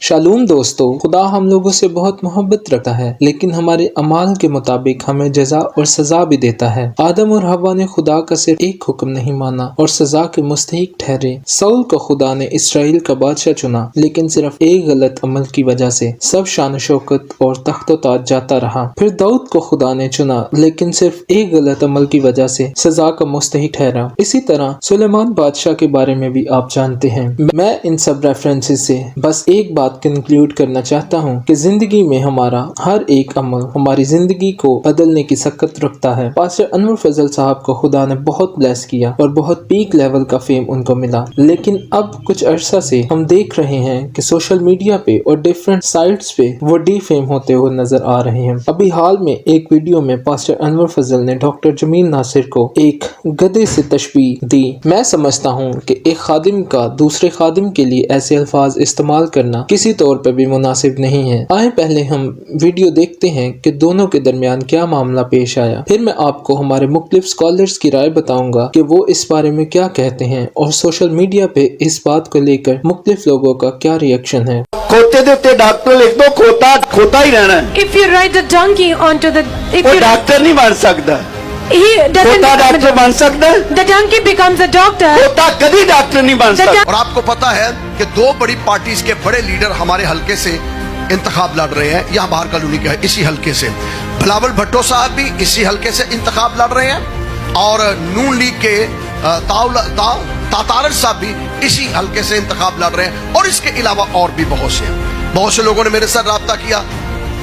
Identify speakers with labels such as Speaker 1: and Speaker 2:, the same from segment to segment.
Speaker 1: शालूम दोस्तों, खुदा हम लोगों से बहुत मोहब्बत रखता है, लेकिन हमारे अमाल के मुताबिक हमें जजा और सजा भी देता है। आदम और हवा ने खुदा का सिर्फ एक हुक्म नहीं माना और सजा के मुस्तहिक ठहरे। सऊल को खुदा ने इसराइल का बादशाह चुना, लेकिन सिर्फ एक गलत अमल की वजह से सब शान शौकत और तख्तो ताज जाता रहा। फिर दाऊद को खुदा ने चुना, लेकिन सिर्फ एक गलत अमल की वजह से सजा का मुस्तहिक ठहरा। इसी तरह सुलेमान बादशाह के बारे में भी आप जानते हैं। मैं इन सब रेफरेंसेस से बस एक बात कंक्लूड करना चाहता हूँ कि जिंदगी में हमारा हर एक अमल हमारी जिंदगी को बदलने की सकत रखता है। पास्टर अनवर फजल साहब को खुदा ने बहुत ब्लेस किया और बहुत पीक लेवल का फेम उनको मिला, लेकिन अब कुछ अरसा से हम देख रहे हैं कि सोशल मीडिया पे और डिफरेंट साइट्स पे वो डी फेम होते हुए नजर आ रहे हैं। अभी हाल में एक वीडियो में पास्टर अनवर फजल ने डॉक्टर जमील नासिर को एक गधे से तशबीह दी। मैं समझता हूँ कि एक खादिम का दूसरे खादिम के लिए ऐसे अल्फाज इस्तेमाल करना किसी तौर पर भी मुनासिब नहीं है। आए पहले हम वीडियो देखते हैं कि दोनों के दरमियान क्या मामला पेश आया, फिर मैं आपको हमारे मुख्तलिफ स्कॉलर्स की राय बताऊंगा कि वो इस बारे में क्या कहते हैं और सोशल मीडिया पे इस बात को लेकर मुख्तलिफ लोगों का क्या रिएक्शन है।
Speaker 2: खोते दे उत्ते डॉक्टर लिख दो, खोता ही रहना है।
Speaker 3: If you write the donkey onto the,
Speaker 2: वो डॉक्टर नहीं बन सकता। खोता डॉक्टर बन सकता है।
Speaker 3: The donkey becomes a doctor.
Speaker 2: खोता कभी डॉक्टर नहीं बन सकता।
Speaker 4: और आपको पता है कि दो बड़ी पार्टीज के बड़े लीडर हमारे हलके से इंतखाब लड़ रहे हैं। यहाँ बाहर कॉलोनी का है, इसी हलके से बिलावल भट्टो साहब भी इसी हलके से इंतखाब लड़ रहे हैं और नून लीग के तातारर साहब भी इसी हलके से इंतखाब लड़ रहे हैं। और इसके अलावा और भी बहुत से लोगों ने मेरे साथ राब्ता किया,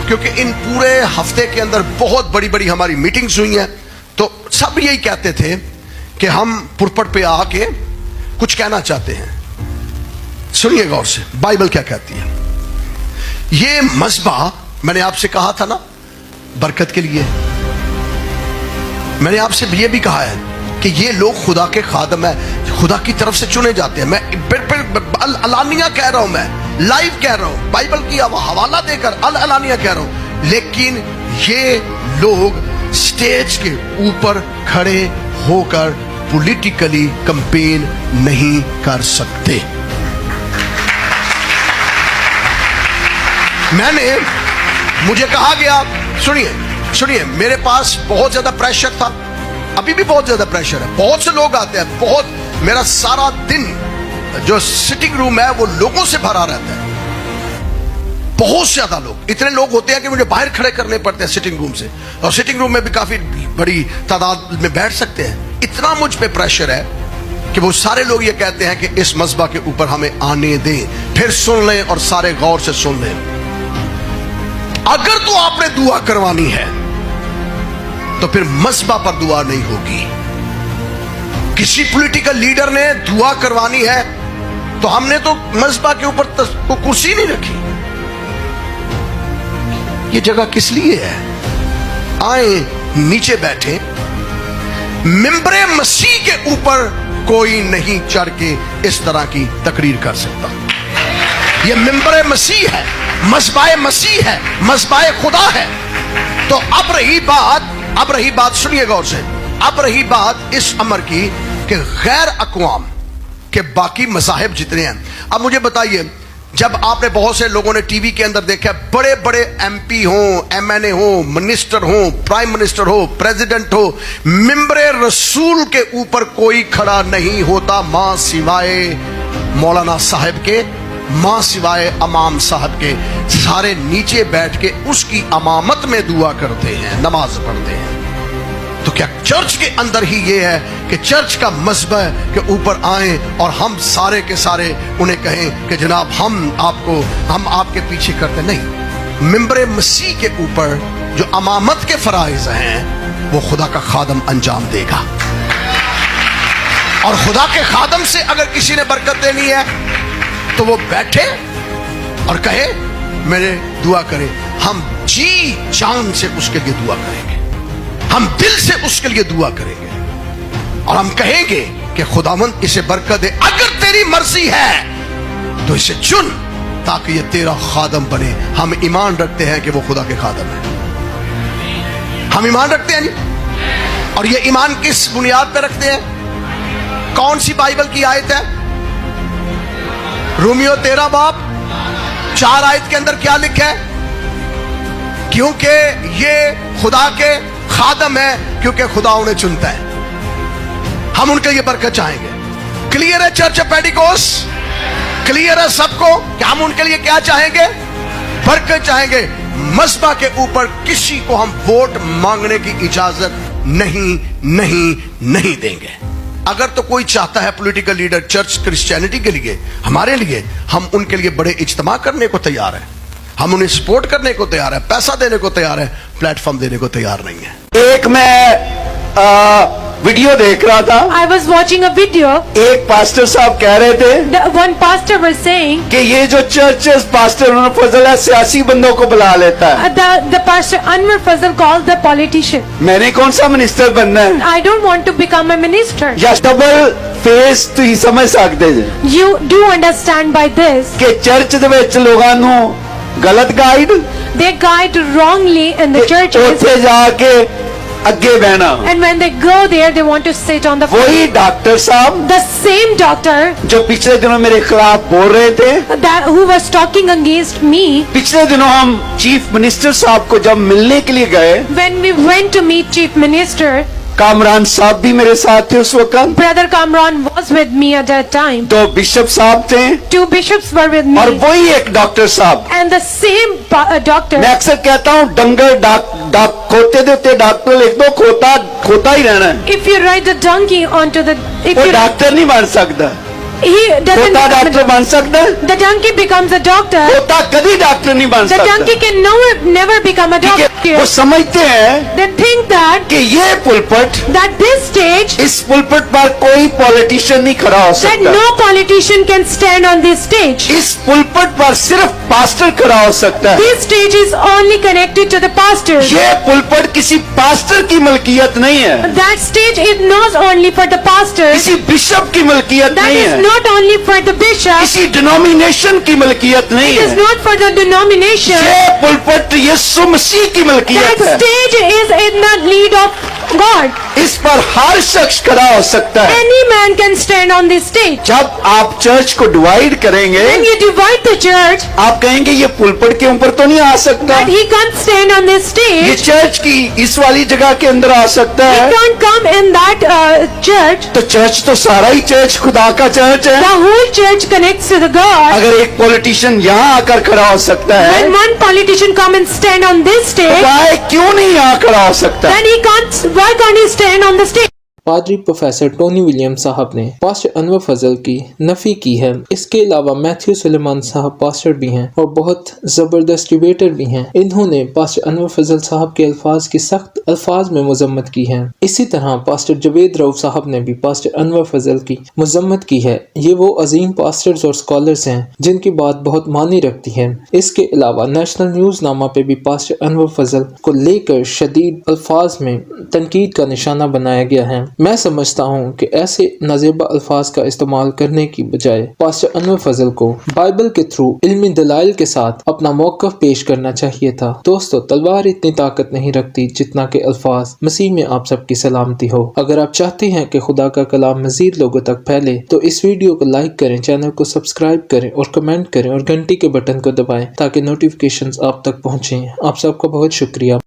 Speaker 4: क्योंकि इन पूरे हफ्ते के अंदर बहुत बड़ी बड़ी हमारी मीटिंग्स हुई हैं। तो सब यही कहते थे कि हम पुरपट पे आके कुछ कहना चाहते हैं। सुनिए गौर से, बाइबल क्या कहती है। ये मज़बा मैंने आपसे कहा था ना, बरकत के लिए। मैंने आपसे ये भी कहा है कि ये लोग खुदा के खादम है, खुदा की तरफ से चुने जाते हैं। मैं अलानिया कह रहा हूं, मैं लाइव कह रहा हूं, बाइबल की हवाला देकर अलानिया कह रहा हूं। लेकिन ये लोग स्टेज के ऊपर खड़े होकर पॉलिटिकली कैंपेन नहीं कर सकते। मुझे कहा गया, सुनिए, मेरे पास बहुत ज्यादा प्रेशर था, अभी भी बहुत ज्यादा प्रेशर है। बहुत से लोग आते हैं, मेरा सारा दिन जो सिटिंग रूम है वो लोगों से भरा रहता है। बहुत ज्यादा लोग, इतने लोग होते हैं कि मुझे बाहर खड़े करने पड़ते हैं सिटिंग रूम से, और सिटिंग रूम में भी काफी बड़ी तादाद में बैठ सकते हैं। इतना मुझ पे प्रेशर है कि वो सारे लोग ये कहते हैं कि इस मज़बा के ऊपर हमें आने दें, फिर सुन लें और सारे गौर से सुन लें। अगर तो आपने दुआ करवानी है तो फिर मज़बा पर दुआ नहीं होगी। किसी पॉलिटिकल लीडर ने दुआ करवानी है तो हमने तो मज़बा के ऊपर तो कुर्सी नहीं रखी। ये जगह किस लिए है? आए नीचे बैठे। मिंबरे मसीह के ऊपर कोई नहीं चढ़ के इस तरह की तकरीर कर सकता। ये मिंबरे मसीह है, मज़बाए मसीह है, मज़बाए खुदा है। तो अब रही बात सुनिए गौर से, अब रही बात इस अमर की कि गैर अक़वाम के बाकी मज़ाहिब जितने हैं। अब मुझे बताइए, जब आपने बहुत से लोगों ने टीवी के अंदर देखा, बड़े बड़े एमपी हो, एमएनए हो, मिनिस्टर हो, प्राइम मिनिस्टर हो, प्रेसिडेंट हो, मिंबरे रसूल के ऊपर कोई खड़ा नहीं होता मां सिवाय मौलाना साहब के, मां सिवाय इमाम साहब के। सारे नीचे बैठ के उसकी इमामत में दुआ करते हैं, नमाज पढ़ते हैं। तो क्या चर्च के अंदर ही ये है कि चर्च का मज़बा के ऊपर आए और हम सारे के सारे उन्हें कहें कि जनाब हम आपके पीछे करते नहीं। मिंबरे मसीह के ऊपर जो इमामत के फराइज हैं वो खुदा का खादम अंजाम देगा। और खुदा के खादम से अगर किसी ने बरकत देनी है तो वो बैठे और कहे मेरे दुआ करे। हम जी जान से उसके लिए दुआ करेंगे, हम दिल से उसके लिए दुआ करेंगे और हम कहेंगे कि खुदावंद इसे बरकत दे। अगर तेरी मर्जी है तो इसे चुन ताकि ये तेरा खादम बने। हम ईमान रखते हैं कि वो खुदा के खादम है। हम ईमान रखते हैं जी। और ये ईमान किस बुनियाद पर रखते हैं? कौन सी बाइबल की आयत है? रोमियो 13 बाब 4 आयत के अंदर क्या लिखा है? क्योंकि ये खुदा के खादम है, क्योंकि खुदा उन्हें चुनता है। हम उनके लिए बरकत चाहेंगे। क्लियर है चर्च ऑफ पेंटिकोस्ट? क्लियर है सबको कि हम उनके लिए क्या चाहेंगे? बरकत चाहेंगे। मस्बा के ऊपर किसी को हम वोट मांगने की इजाजत नहीं देंगे। अगर तो कोई चाहता है पॉलिटिकल लीडर चर्च क्रिश्चियनिटी के लिए, हमारे लिए, हम उनके लिए बड़े इज्तिमा करने को तैयार हैं, हम उन्हें सपोर्ट करने को तैयार है, पैसा देने को तैयार है, प्लेटफॉर्म देने को तैयार नहीं है।
Speaker 2: एक मैं वीडियो देख रहा था,
Speaker 3: I was watching a video.
Speaker 2: एक पास्टर साहब कह रहे थे
Speaker 3: One pastor was saying
Speaker 2: कि ये जो चर्च पास्टर उन्होंने फजल है सियासी बंदों को बुला लेता है।
Speaker 3: the pastor Anwar Fazal called the politician.
Speaker 2: मैंने कौन सा मिनिस्टर बनना है?
Speaker 3: I don't want to become a minister.
Speaker 2: या डबल फेस ਤੁਸੀਂ ਸਮਝ ਸਕਦੇ ਜੇ
Speaker 3: You do understand by this.
Speaker 2: ਕਿ ਚਰਚ ਦੇ ਵਿੱਚ ਲੋਕਾਂ ਨੂੰ ਗਲਤ guide
Speaker 3: They guide wrongly in the churches,
Speaker 2: ਉੱਥੇ ਜਾ ਕੇ ਅੱਗੇ ਬਹਿਣਾ।
Speaker 3: and when they go there, they want to sit on the floor.
Speaker 2: वही डॉक्टर साहब
Speaker 3: The same doctor
Speaker 2: जो पिछले दिनों मेरे खिलाफ बोल रहे थे,
Speaker 3: who was talking against me,
Speaker 2: पिछले दिनों हम चीफ मिनिस्टर साहब को जब मिलने के लिए गए,
Speaker 3: when we went to meet Chief Minister,
Speaker 2: Kamran साहब भी मेरे साथ थे उस वक्त,
Speaker 3: Brother Kamran was with me at that time.
Speaker 2: 2 bishop साहब थे
Speaker 3: 2 bishops were with me,
Speaker 2: और वही एक डॉक्टर साहब।
Speaker 3: and the same doctor.
Speaker 2: मैं अक्सर कहता हूँ डंगर डाक खोते देते डॉक्टर लिख दो, खोता ही रहना है।
Speaker 3: If you ride the donkey onto the, if
Speaker 2: वो
Speaker 3: you,
Speaker 2: डॉक्टर नहीं बन सकता,
Speaker 3: he doesn't
Speaker 2: खोता
Speaker 3: become
Speaker 2: डॉक्टर बन सकता है,
Speaker 3: the donkey becomes a doctor.
Speaker 2: खोता कभी डॉक्टर नहीं बन
Speaker 3: The
Speaker 2: सकता।
Speaker 3: donkey can never become a
Speaker 2: ठीक है,
Speaker 3: doctor.
Speaker 2: वो समझते हैं
Speaker 3: They think that
Speaker 2: कि ये पुलपट,
Speaker 3: this stage,
Speaker 2: इस पुलपट पर कोई पॉलिटिशियन नहीं खड़ा हो
Speaker 3: that
Speaker 2: सकता।
Speaker 3: no politician can stand on this stage.
Speaker 2: इस पुलपट पर सिर्फ पास्टर खड़ा हो सकता है।
Speaker 3: This stage is only connected to the pastor.
Speaker 2: ये पुलपट किसी पास्टर की मलकियत नहीं है,
Speaker 3: That stage is not only for the pastor.
Speaker 2: किसी बिशप की मलकियत
Speaker 3: That
Speaker 2: नहीं
Speaker 3: is
Speaker 2: है,
Speaker 3: not only for the bishop.
Speaker 2: किसी डिनोमिनेशन की मलकियत नहीं
Speaker 3: It is
Speaker 2: है।
Speaker 3: not for the denomination.
Speaker 2: ये पुलपट यीशु मसीह की
Speaker 3: That
Speaker 2: मलकियत है।
Speaker 3: stage is in the lead of God.
Speaker 2: इस पर हर शख्स खड़ा हो सकता है।
Speaker 3: Any man can stand on this stage.
Speaker 2: जब आप चर्च को डिवाइड करेंगे,
Speaker 3: When you divide the church,
Speaker 2: आप कहेंगे ये पुलपट के ऊपर तो नहीं आ सकता,
Speaker 3: that he can't stand on this
Speaker 2: ये
Speaker 3: stage,
Speaker 2: चर्च की इस वाली जगह के अंदर आ सकता
Speaker 3: he
Speaker 2: है।
Speaker 3: can't come in that church.
Speaker 2: तो चर्च तो सारा ही चर्च खुदा का चर्च है।
Speaker 3: The whole church connects to the God.
Speaker 2: अगर एक पॉलिटिशियन यहाँ आकर खड़ा हो सकता है,
Speaker 3: When one politician come and stand on this
Speaker 2: तो
Speaker 3: stage,
Speaker 2: वह क्यों नहीं यहाँ खड़ा हो सकता?
Speaker 3: then he can't. Why can't he stand on the stage?
Speaker 1: पादरी प्रोफेसर टोनी विलियम्स साहब ने पास्टर अनवर फजल की नफी की है। इसके अलावा मैथ्यू सुलेमान साहब पास्टर भी हैं और बहुत ज़बरदस्त डिबेटर भी हैं। इन्होंने पास्टर अनवर फजल साहब के अल्फाज की सख्त अल्फाज में मजम्मत की है। इसी तरह पास्टर जवेद रऊफ साहब ने भी पास्टर अनवर फजल की मजम्मत की है। ये वो अजीम पास्टर्स और स्कॉलर्स हैं जिनकी बात बहुत मानी रखती है। इसके अलावा नेशनल न्यूज़ नामा पे भी पास्टर अनवर फजल को लेकर शदीद अल्फाज में तनकीद का निशाना बनाया गया है। मैं समझता हूँ कि ऐसे नाज़ेबा अल्फाज का इस्तेमाल करने की बजाय पास्टर अनवर फजल को बाइबल के थ्रू इल्मी दलाइल के साथ अपना मौक़िफ़ पेश करना चाहिए था। दोस्तों, तलवार इतनी ताकत नहीं रखती जितना के अल्फाज। मसीह में आप सबकी सलामती हो। अगर आप चाहते हैं कि खुदा का कलाम मज़ीद लोगों तक फैले तो इस वीडियो को लाइक करें, चैनल को सब्सक्राइब करें और कमेंट करें और घंटी के बटन को दबाएं ताकि नोटिफिकेशंस आप तक पहुँचें। आप सबका बहुत शुक्रिया।